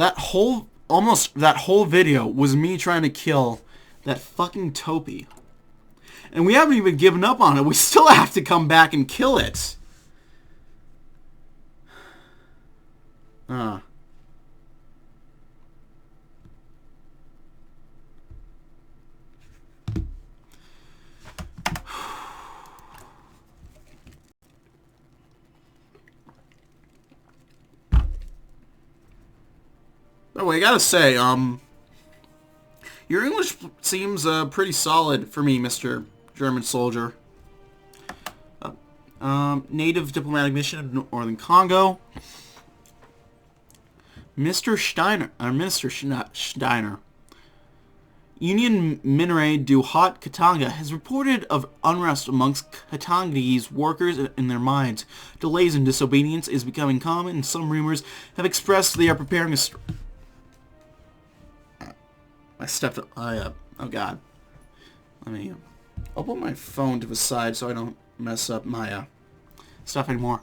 that whole video was me trying to kill that fucking Topi. And we haven't even given up on it. We still have to come back and kill it. By the way, I gotta say, your English seems pretty solid for me, Mr. German soldier. Native diplomatic mission of Northern Congo. Minister Steiner. Union Minerai du Haut Katanga has reported of unrest amongst Katangese workers in their mines. Delays and disobedience is becoming common, and some rumors have expressed they are preparing a I stepped up. Oh god. I'll put my phone to the side so I don't mess up my stuff anymore.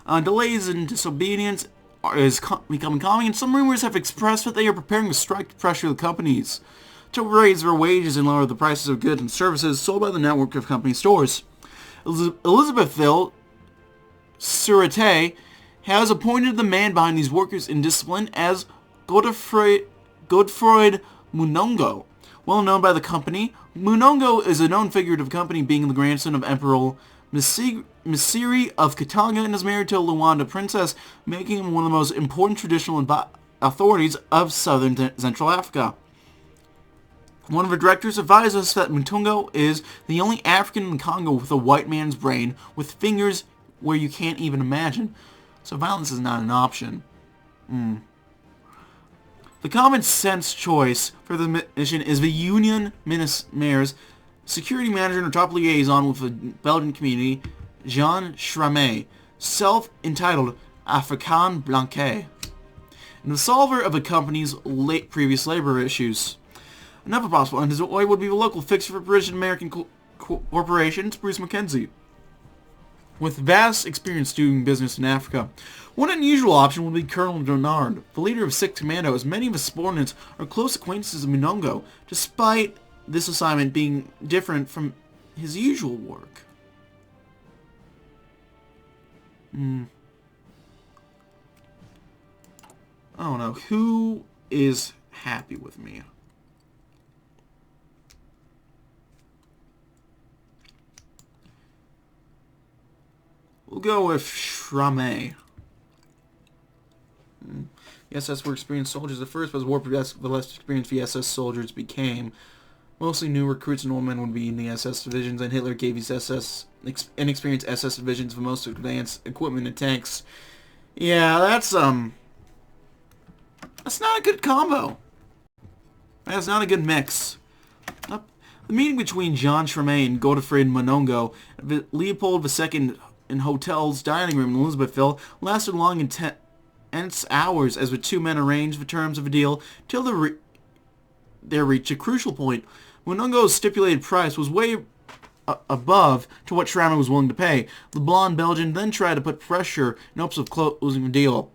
Delays and disobedience is becoming common, and some rumors have expressed that they are preparing to strike to pressure the companies to raise their wages and lower the prices of goods and services sold by the network of company stores. Elizabethville Sûreté has appointed the man behind these workers in discipline as Godefroid Munongo. Well known by the company, Munongo is a known figure of the company, being the grandson of Emperor Misiri of Katanga and is married to Luanda princess, making him one of the most important traditional authorities of southern Zentralafrika. One of the directors advised us that Mutungo is the only African in Congo with a white man's brain, with fingers where you can't even imagine. So violence is not an option. The common sense choice for the mission is the Union Mayor's security manager and top liaison with the Belgian community, Jean Schramme, self-entitled Africain Blanquet, and the solver of the company's previous labor issues. Another possible underway would be the local fixer for British and American corporations, Bruce Mackenzie, with vast experience doing business in Africa. One unusual option would be Colonel Donard, the leader of 6th Commando, as many of his subordinates are close acquaintances of Munongo, despite this assignment being different from his usual work. I don't know. Who is happy with me? We'll go with Schramme. The SS were experienced soldiers at first, but as war progressed, the less experienced the SS soldiers became. Mostly new recruits and old men would be in the SS divisions, and Hitler gave these inexperienced SS divisions the most advanced equipment and tanks. Yeah, that's not a good combo. That's not a good mix. The meeting between Jean Schramme and Godefroid Munongo at Leopold II in hotel's dining room in Elizabethville lasted long and tense hours as the two men arranged the terms of a deal till they reached a crucial point. Munongo's stipulated price was way above to what Schramme was willing to pay. The blonde Belgian then tried to put pressure in hopes of closing the deal.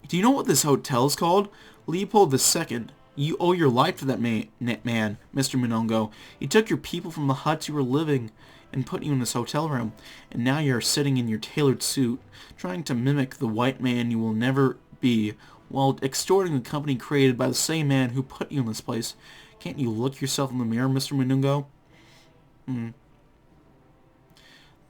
Do you know what this hotel is called? Leopold II. You owe your life to that man, Mr. Munongo. He took your people from the huts you were living and put you in this hotel room, and now you are sitting in your tailored suit, trying to mimic the white man you will never be, while extorting the company created by the same man who put you in this place. Can't you look yourself in the mirror, Mr. Munongo?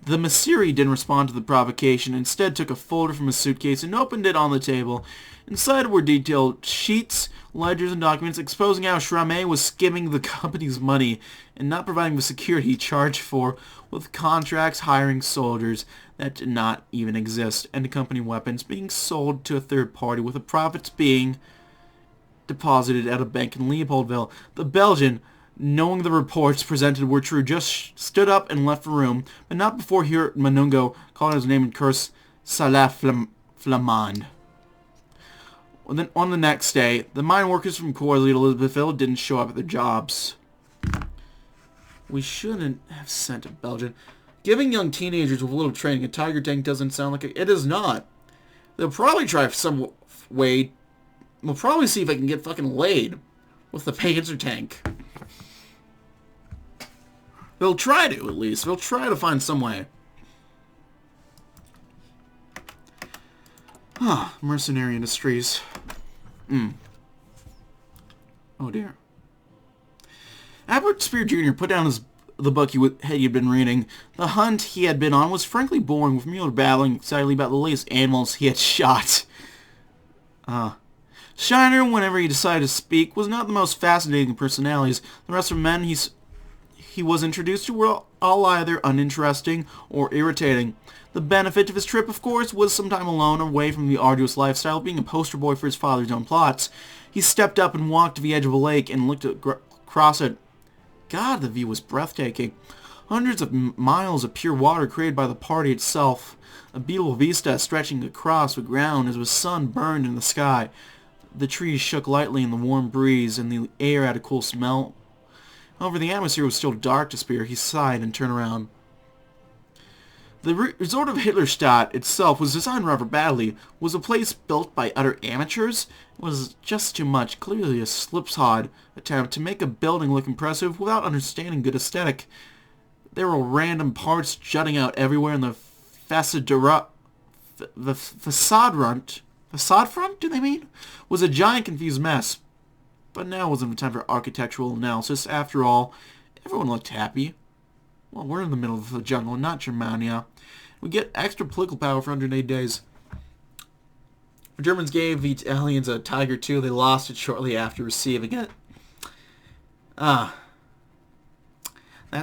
The Misiri didn't respond to the provocation, instead took a folder from his suitcase and opened it on the table. Inside were detailed sheets, ledgers, and documents exposing how Schramme was skimming the company's money and not providing the security he charged for, with contracts hiring soldiers that did not even exist, and company weapons being sold to a third party, with the profits being deposited at a bank in Leopoldville. The Belgian, knowing the reports presented were true, just stood up and left the room, but not before he heard Munongo call his name and curse Salah Flamand. Then on the next day, the mine workers from Corsley to Elizabethville didn't show up at their jobs. We shouldn't have sent a Belgian. Giving young teenagers with a little training a tiger tank doesn't sound like it is not. They'll probably try some way We'll probably see if I can get fucking laid with the Panzer tank. They'll try to, at least. They'll try to find some way. Mercenary industries. Oh dear. Albert Spear Jr. put down the book he had been reading. The hunt he had been on was frankly boring, with Mueller babbling excitedly about the latest animals he had shot. Shiner, whenever he decided to speak, was not the most fascinating of personalities. The rest of the men he was introduced to were all either uninteresting or irritating. The benefit of his trip, of course, was some time alone, away from the arduous lifestyle of being a poster boy for his father's own plots. He stepped up and walked to the edge of a lake and looked across it. God, the view was breathtaking. Hundreds of miles of pure water created by the party itself. A beautiful vista stretching across the ground as the sun burned in the sky. The trees shook lightly in the warm breeze, and the air had a cool smell. However, the atmosphere was still dark to Spear. He sighed and turned around. The resort of Hitlerstadt itself was designed rather badly. It was a place built by utter amateurs. It was just too much, clearly a slipshod attempt to make a building look impressive without understanding good aesthetic. There were random parts jutting out everywhere, and the facade front, do they mean? Was a giant confused mess. But now wasn't the time for architectural analysis. After all, everyone looked happy. Well, we're in the middle of the jungle, not Germania. We get extra political power for 108 days. The Germans gave the Italians a Tiger II. They lost it shortly after receiving it. That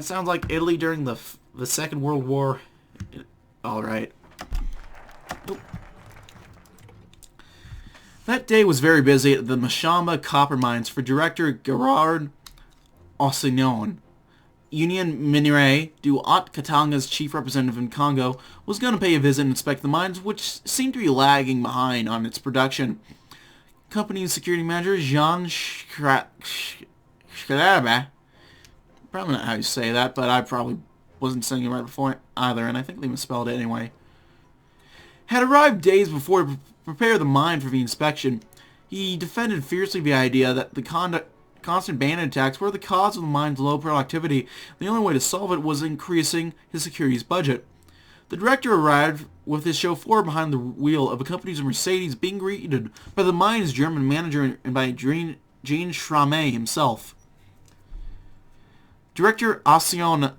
sounds like Italy during the Second World War. Alright. That day was very busy at the Mashamba copper mines for Director Gerard Ossignon. Union Minere du Haut Katanga's chief representative in Congo was going to pay a visit and inspect the mines, which seemed to be lagging behind on its production. Company's security manager, Jean Schreiber, probably not how you say that, but I probably wasn't saying it right before either, and I think they misspelled it anyway, had arrived days before to prepare the mine for the inspection. He defended fiercely the idea that the constant bandit attacks were the cause of the mine's low productivity. The only way to solve it was increasing his security's budget. The director arrived with his chauffeur behind the wheel of a company's Mercedes, being greeted by the mine's German manager and by Jean Schramme himself. Director Ossion,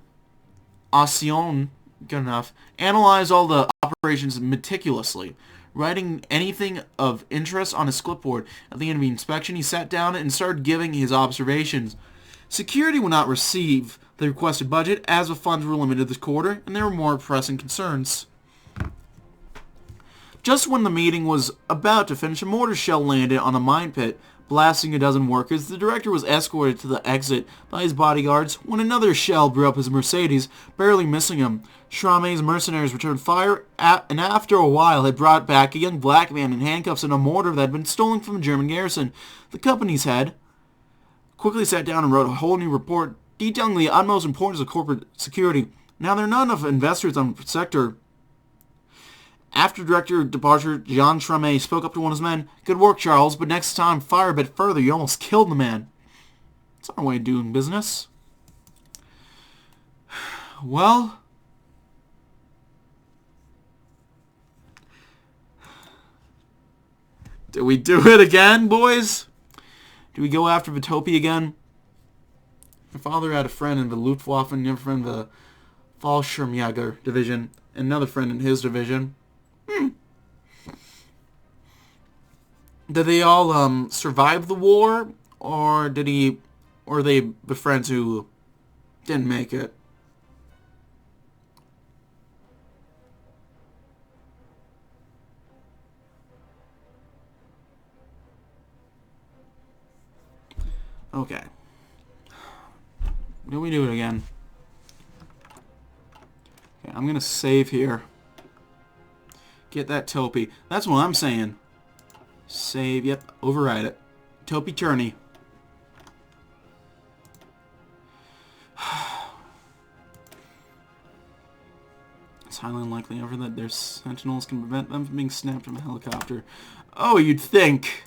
good enough, analyzed all the operations meticulously, writing anything of interest on his clipboard. At the end of the inspection, he sat down and started giving his observations. Security would not receive the requested budget, as the funds were limited this quarter, and there were more pressing concerns. Just when the meeting was about to finish, a mortar shell landed on a mine pit, blasting a dozen workers. The director was escorted to the exit by his bodyguards when another shell blew up his Mercedes, barely missing him. Schramme's mercenaries returned fire, and after a while had brought back a young black man in handcuffs and a mortar that had been stolen from a German garrison. The company's head quickly sat down and wrote a whole new report detailing the utmost importance of corporate security. Now, there are not enough investors on the sector. After director departure, Jean Schramme spoke up to one of his men. "Good work, Charles, but next time fire a bit further. You almost killed the man." It's our way of doing business. Well, do we do it again, boys? Do we go after Vitopia again? My father had a friend in the Luftwaffe, another friend in the Fallschirmjäger division, and another friend in his division. Did they all survive the war, or or are they the friends who didn't make it? Okay. Do we do it again? Okay, I'm gonna save here. Get that Topi. That's what I'm saying. Save, yep, override it. Topi Turney. It's highly unlikely ever that their sentinels can prevent them from being snapped from a helicopter. Oh, you'd think.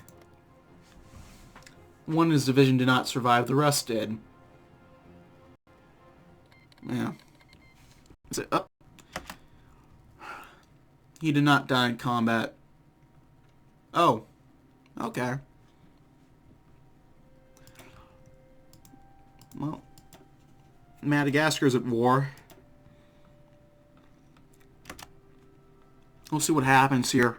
one in his division did not survive, the rest did. Yeah. Is it up? He did not die in combat. Oh. Okay. Well, Madagascar's at war. We'll see what happens here.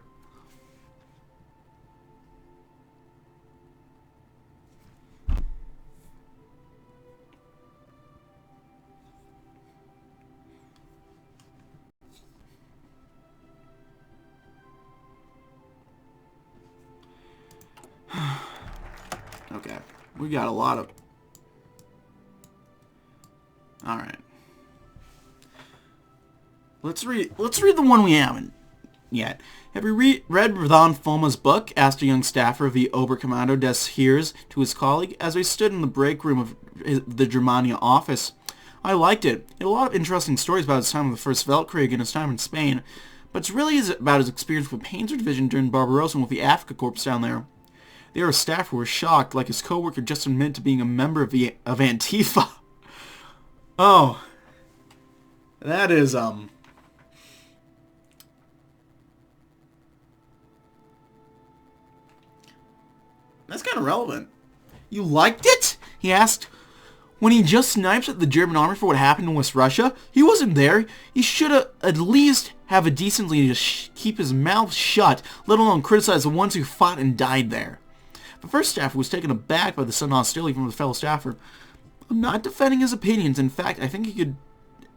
Okay, we got a lot of... Alright. Let's read the one we haven't yet. Have you read Radhan Foma's book? Asked a young staffer of the Oberkommando des Heers to his colleague as they stood in the break room of the Germania office. I liked it. It had a lot of interesting stories about his time in the First Weltkrieg and his time in Spain, but it's really about his experience with Panzer Division during Barbarossa and with the Afrika Corps down there. There were staff who were shocked, like his co-worker just admitted to being a member of Antifa. Oh. That is, that's kind of relevant. You liked it? He asked. When he just snipes at the German army for what happened in West Russia, he wasn't there. He should have at least have a decency to keep his mouth shut, let alone criticize the ones who fought and died there. The first staffer was taken aback by the sudden hostility from the fellow staffer. I'm not defending his opinions. In fact, I think he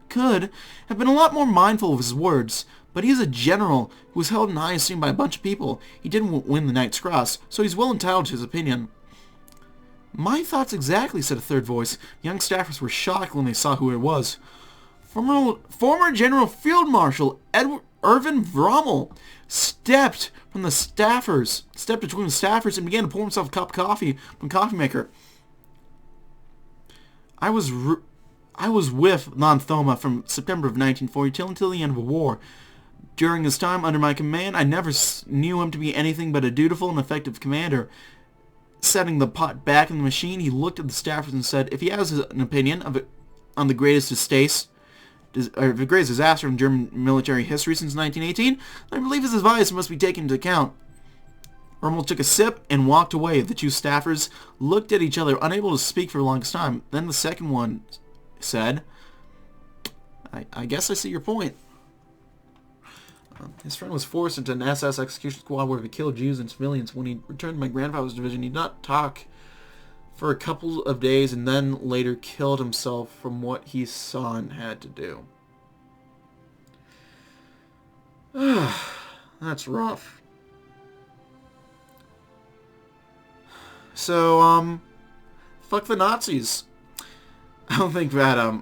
could have been a lot more mindful of his words. But he is a general who was held in high esteem by a bunch of people. He didn't win the Knight's Cross, so he's well entitled to his opinion. My thoughts exactly, said a third voice. The young staffers were shocked when they saw who it was. Former General Field Marshal Erwin Vrommel stepped between the staffers and began to pour himself a cup of coffee from a coffee maker. I was with Von Thoma from September of 1940 until the end of the war. During his time under my command, I never knew him to be anything but a dutiful and effective commander. Setting the pot back in the machine, he looked at the staffers and said, if he has an opinion of it on the greatest disaster in German military history since 1918, I believe his advice must be taken into account. Rommel took a sip and walked away. The two staffers looked at each other, unable to speak for the longest time. Then the second one said, I guess I see your point. His friend was forced into an SS execution squad where he killed Jews and civilians. When he returned to my grandfather's division, he did not talk for a couple of days and then later killed himself from what he saw and had to do. That's rough. So, fuck the Nazis. I don't think that, I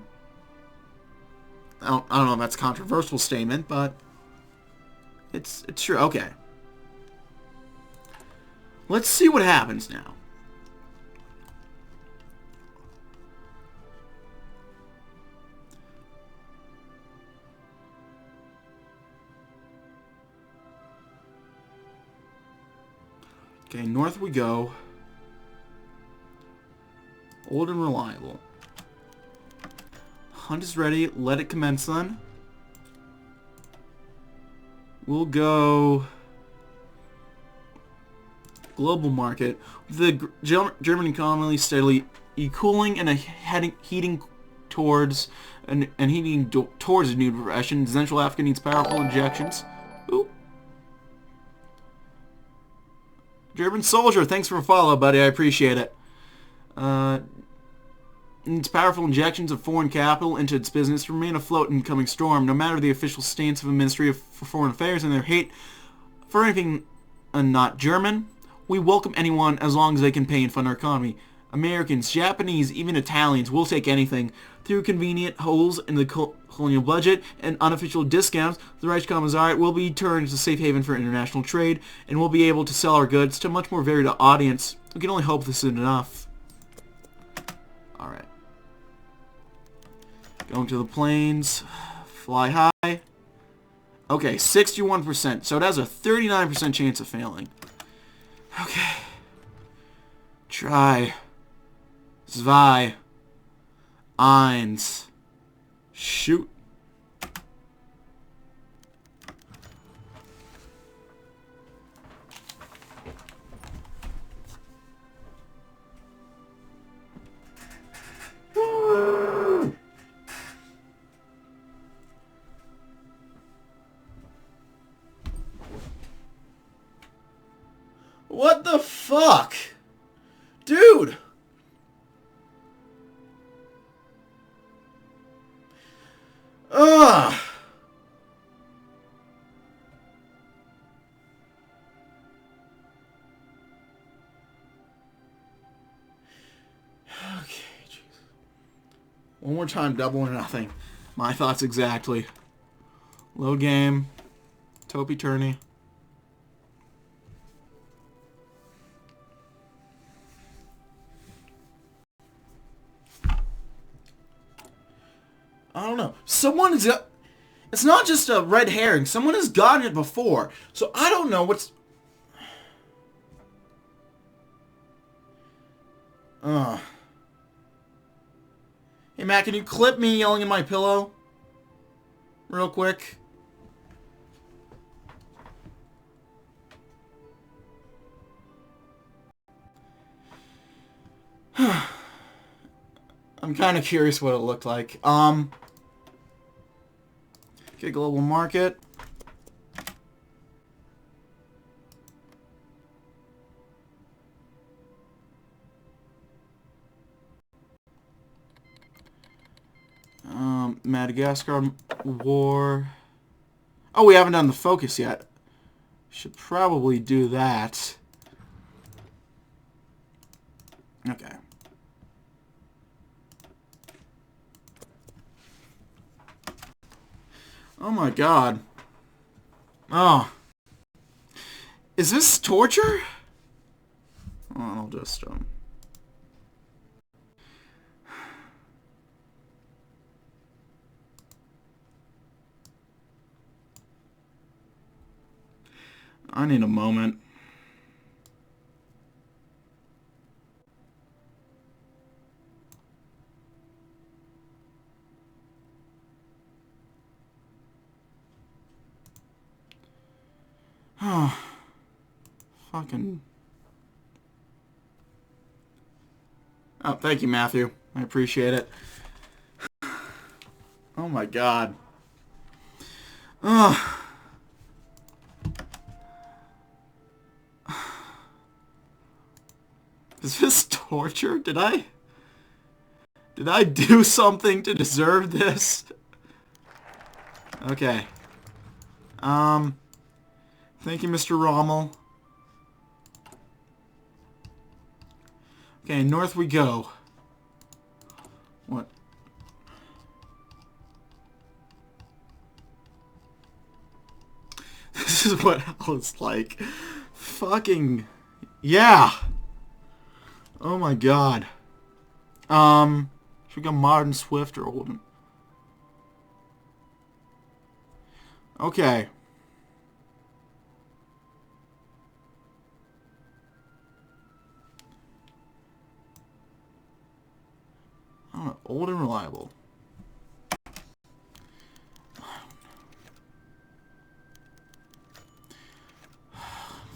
don't know if that's a controversial statement, but it's true. Okay. Let's see what happens now. Okay, north we go. Old and reliable. Hunt is ready. Let it commence then. We'll go global market. The German economy steadily cooling and heating towards a new depression. Zentralafrika needs powerful injections. Ooh. German soldier, thanks for a follow, buddy. I appreciate it. Needs powerful injections of foreign capital into its business to remain afloat in the coming storm, no matter the official stance of the Ministry for Foreign Affairs and their hate for anything not German. We welcome anyone as long as they can pay and fund our economy. Americans, Japanese, even Italians will take anything. Through convenient holes in the colonial budget and unofficial discounts, the Reichkommisariat will be turned into a safe haven for international trade and will be able to sell our goods to a much more varied audience. We can only hope this is enough. Alright. Going to the plains. Fly high. Okay, 61%. So it has a 39% chance of failing. Okay. drei, zwei, eins, shoot. What the fuck? Dude! Ugh! Okay, jeez. One more time, double or nothing. My thoughts exactly. Low game. Topi tourney. I don't know. Someone is... It's not just a red herring. Someone has gotten it before. So I don't know what's... Hey, Matt, can you clip me yelling in my pillow? Real quick. I'm kind of curious what it looked like. Okay, global market. Madagascar war. Oh, we haven't done the focus yet. Should probably do that. Okay. Oh my god. Oh. Is this torture? Oh, I'll just, I need a moment. Oh. Fucking... Oh, thank you, Matthew. I appreciate it. Oh my god. Oh. Is this torture? Did I do something to deserve this? Okay. Thank you, Mr. Rommel. Okay, north we go. What? This is what hell is like. Fucking... Yeah! Oh my god. Should we go modern, swift, or olden? Okay. I don't know. Old and reliable.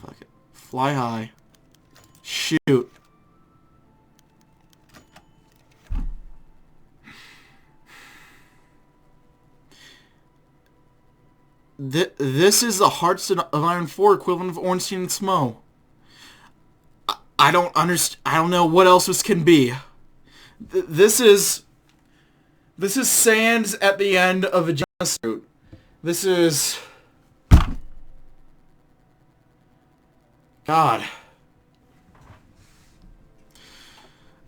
Fuck it. Fly high. Shoot. This is the Hearts of Iron 4 equivalent of Ornstein and Smo. I don't understand. I don't know what else this can be. This is sands at the end of a jumpsuit. This is... God.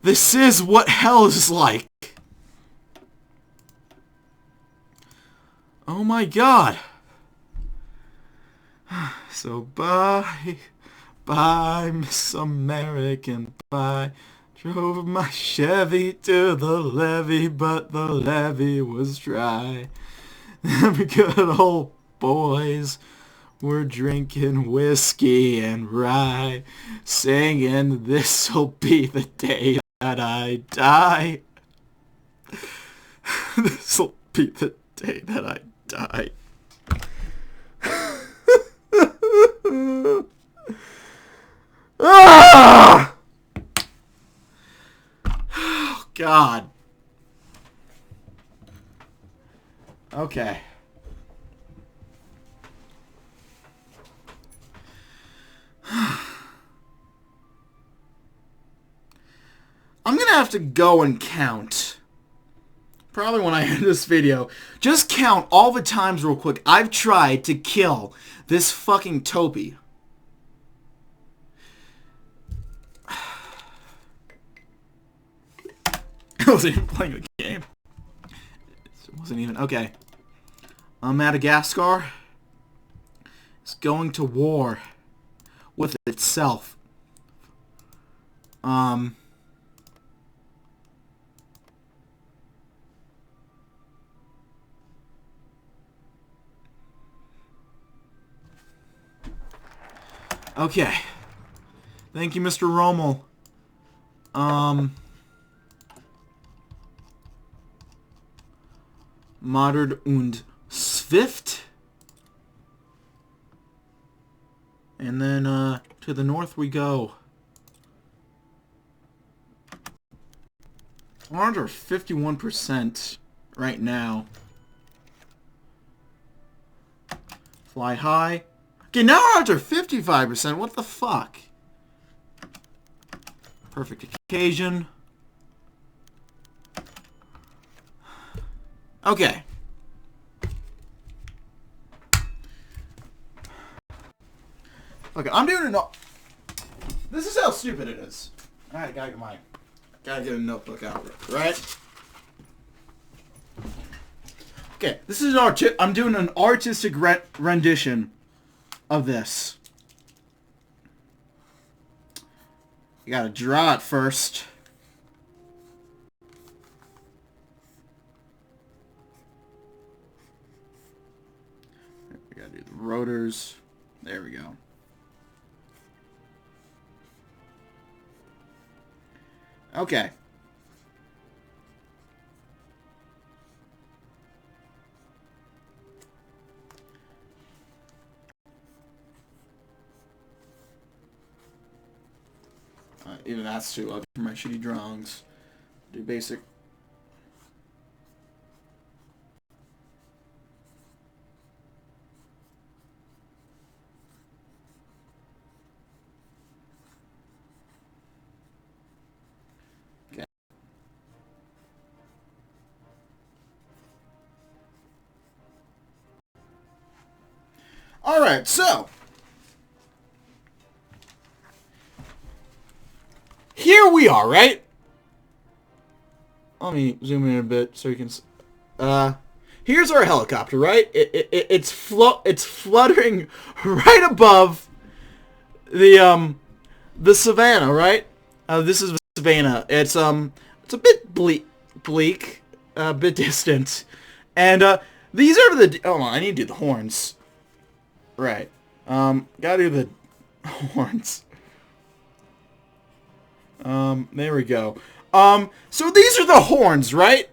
This is what hell is like. Oh my god. So bye, Miss American, bye. Drove my Chevy to the levee, but the levee was dry. Them good old boys We're drinking whiskey and rye, singing this'll be the day that I die. This'll be the day that I die. Ah! Oh, God. Okay. I'm gonna have to go and count. Probably when I end this video. Just count all the times real quick I've tried to kill this fucking Topi. I wasn't even playing the game. It wasn't even... Okay. Madagascar is going to war with itself. Okay. Thank you, Mr. Rommel. Modern und Swift. And then, to the north we go. We're under 51% right now. Fly high. Okay, now we're under 55%. What the fuck? Perfect occasion. Okay. Okay, I'm doing a This is how stupid it is. Alright, gotta get a notebook out, right? Okay, this is I'm doing an artistic rendition of this. You gotta draw it first. We gotta do the rotors. There we go. Okay. Even that's too ugly for my shitty drawings. Do basic. Okay. All right, so here we are, right? Let me zoom in a bit so you can. Here's our helicopter, right? It's fluttering right above the savannah, right? This is the savannah. It's a bit bleak, a bit distant, and these are the. Oh, I need to do the horns. Right. Gotta do the horns. There we go. So these are the horns, right?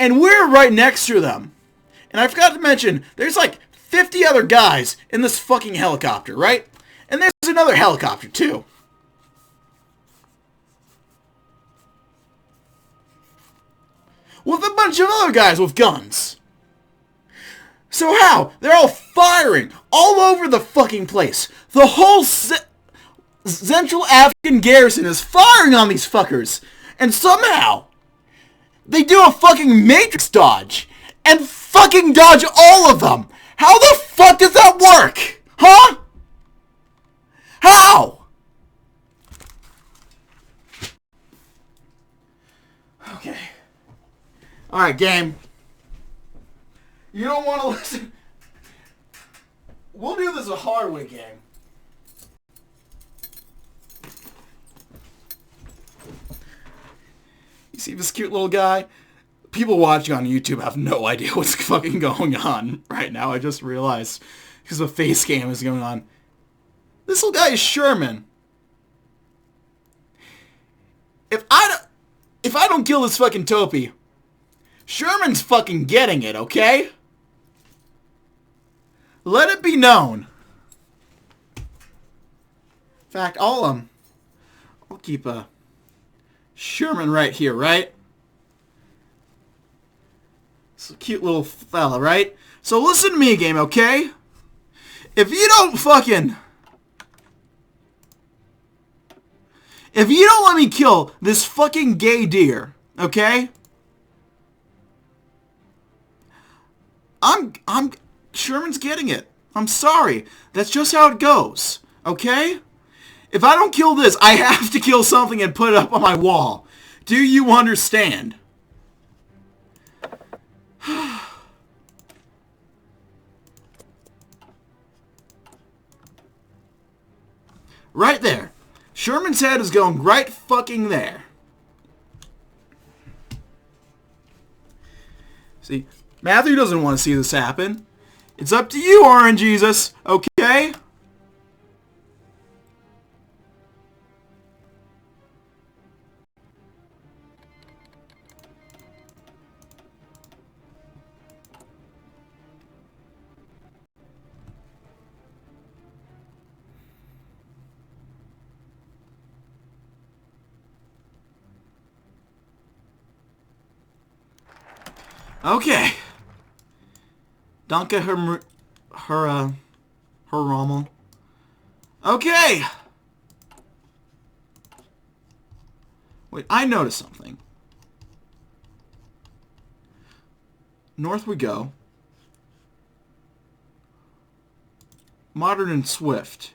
And we're right next to them. And I forgot to mention, there's like 50 other guys in this fucking helicopter, right? And there's another helicopter, too. With a bunch of other guys with guns. So how? They're all firing all over the fucking place. The whole Zentralafrikan garrison is firing on these fuckers. And somehow, they do a fucking matrix dodge. And fucking dodge all of them. How the fuck does that work? Huh? How? Okay. Alright, game. You don't want to listen. We'll do this a hard way game. You see this cute little guy? people watching on YouTube have no idea what's fucking going on right now. I just realized because a face cam is going on. This little guy is Sherman. If I don't kill this fucking Topi, Sherman's fucking getting it, okay? Let it be known. In fact, I'll keep Sherman right here, right? It's a cute little fella, right? So listen to me, game, okay? If you don't let me kill this fucking gay deer, okay? Sherman's getting it. I'm sorry. That's just how it goes, okay? If I don't kill this, I have to kill something and put it up on my wall. Do you understand? Right there. Sherman's head is going right fucking there. See, Matthew doesn't want to see this happen. It's up to you, Orange Jesus, okay? Okay. Danke, her Rommel. Okay. Wait, I noticed something. North we go. Modern and swift.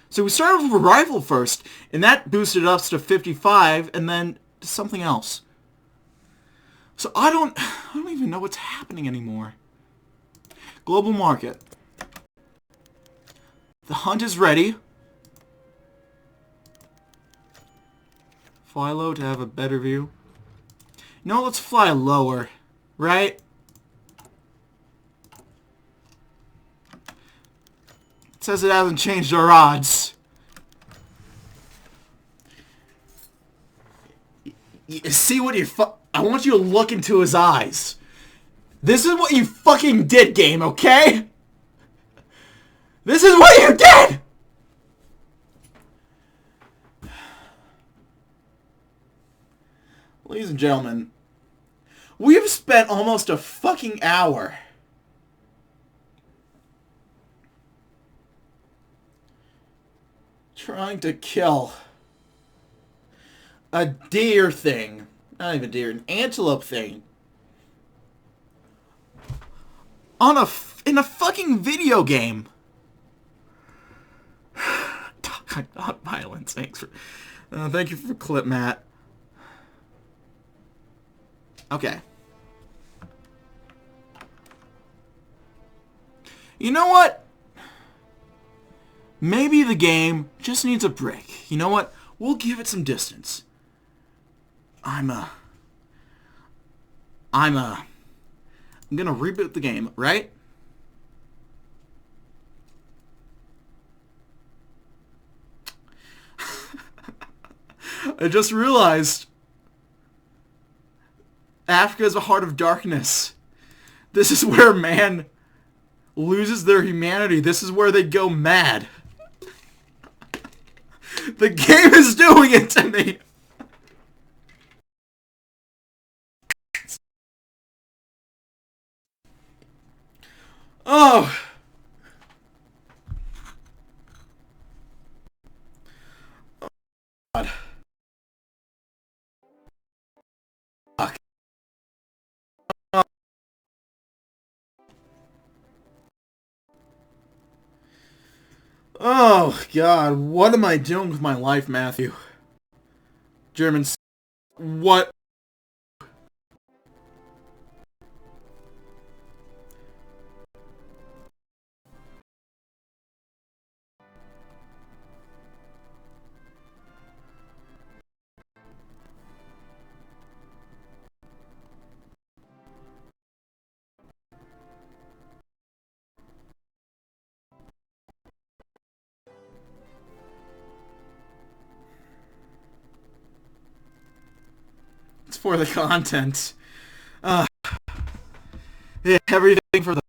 So we started with a rifle first, and that boosted us to 55, and then to something else. So I don't even know what's happening anymore. Global market. The hunt is ready. Fly low to have a better view. No, let's fly lower, right? It says it hasn't changed our odds. See what you I want you to look into his eyes. This is what you fucking did, game, okay? This is what you did! Ladies and gentlemen, we have spent almost a fucking hour trying to kill a deer thing. Not even deer, an antelope thing. In a fucking video game. Not violence. Thanks for... thank you for the clip, Matt. Okay. You know what? Maybe the game just needs a break. You know what? We'll give it some distance. I'm gonna reboot the game, right? I just realized Africa is a heart of darkness. This is where man loses their humanity. This is where they go mad. The game is doing it to me. Oh. God. Fuck. Oh, God. What am I doing with my life, Matthew? Germans. What? for the content. Yeah, everything for the